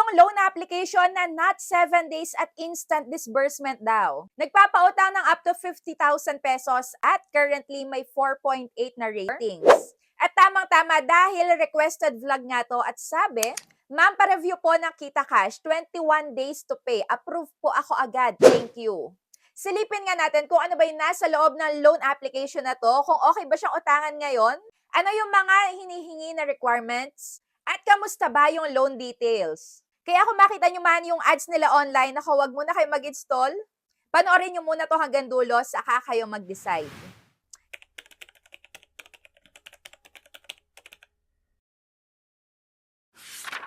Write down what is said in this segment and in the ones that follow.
yung loan application na not 7 days at instant disbursement daw. Nagpapautang ng up to 50,000 pesos at currently may 4.8 na ratings. At tamang-tama dahil requested vlog nga to at sabi, ma'am, pa-review po ng Kita Cash, 21 days to pay. Approve po ako agad. Thank you. Silipin nga natin kung ano ba yung nasa loob ng loan application na to, kung okay ba siyang utangan ngayon, ano yung mga hinihingi na requirements, at kamusta ba yung loan details. Kaya kung makita nyo man yung ads nila online, naku, wag muna kayo mag-install, panoorin nyo muna to hanggang dulo, saka kayo mag-decide.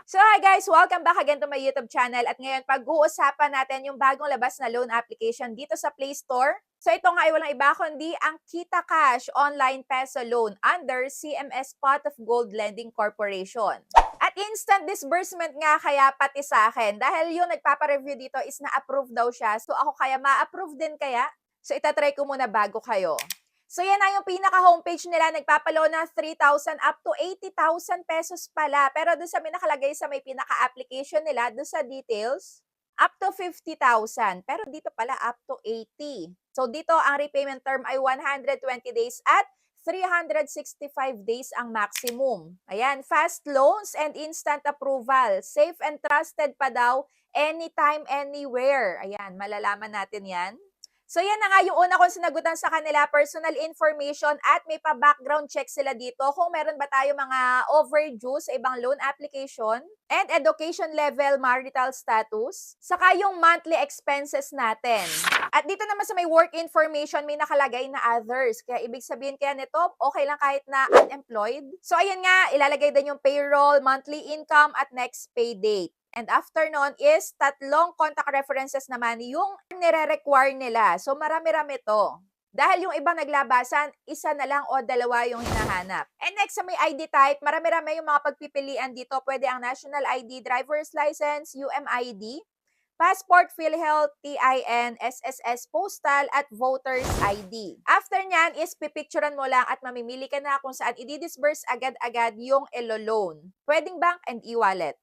So hi guys, welcome back again to my YouTube channel at ngayon pag-uusapan natin yung bagong labas na loan application dito sa Play Store. So ito nga ay walang iba kundi ang Kita Cash Online Peso Loan under CMS Pot of Gold Lending Corporation. At instant disbursement nga kaya pati sa akin dahil yung nagpapa-review dito is na-approve daw siya. So ako kaya ma-approve din kaya? So itatry ko muna bago kayo. So yan na yung pinaka-homepage nila, nagpapalo na 3,000 up to 80,000 pesos pala. Pero doon sa may nakalagay sa may pinaka-application nila, doon sa details, up to 50,000. Pero dito pala up to 80. So dito ang repayment term ay 120 days at 365 days ang maximum. Ayan, fast loans and instant approval. Safe and trusted pa daw, anytime, anywhere. Ayan, malalaman natin yan. So yan na nga yung una kong sinagutan sa kanila, personal information at may pa-background check sila dito kung meron ba tayo mga overdue sa ibang loan application and education level, marital status, saka yung monthly expenses natin. At dito naman sa may work information, may nakalagay na others. Kaya ibig sabihin kaya nito, okay lang kahit na unemployed. So ayan nga, ilalagay din yung payroll, monthly income at next pay date. And after nun is tatlong contact references naman yung nire-require nila. So marami-rami to. Dahil yung ibang naglabasan, isa na lang o dalawa yung hinahanap. And next sa may ID type, marami-rami yung mga pagpipilian dito. Pwede ang national ID, driver's license, UMID, passport, PhilHealth, TIN, SSS, postal, at voter's ID. After nyan is pipicturean mo lang at mamimili ka na kung saan i-disburse agad-agad yung ELO loan. Pwedeng bank and e-wallet.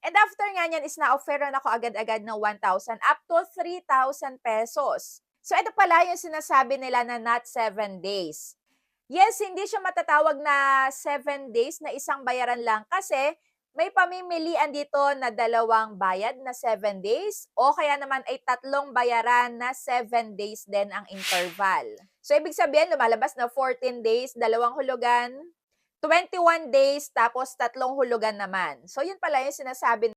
And after nga niyan is na-offeran ako agad-agad ng 1,000 up to 3,000 pesos. So ito pala yung sinasabi nila na not 7 days. Yes, hindi siya matatawag na 7 days na isang bayaran lang kasi may pamimilian dito na dalawang bayad na 7 days o kaya naman ay tatlong bayaran na 7 days din ang interval. So ibig sabihin lumalabas na 14 days, dalawang hulugan, 21 days, tapos tatlong hulugan naman. So, yun pala yung sinasabi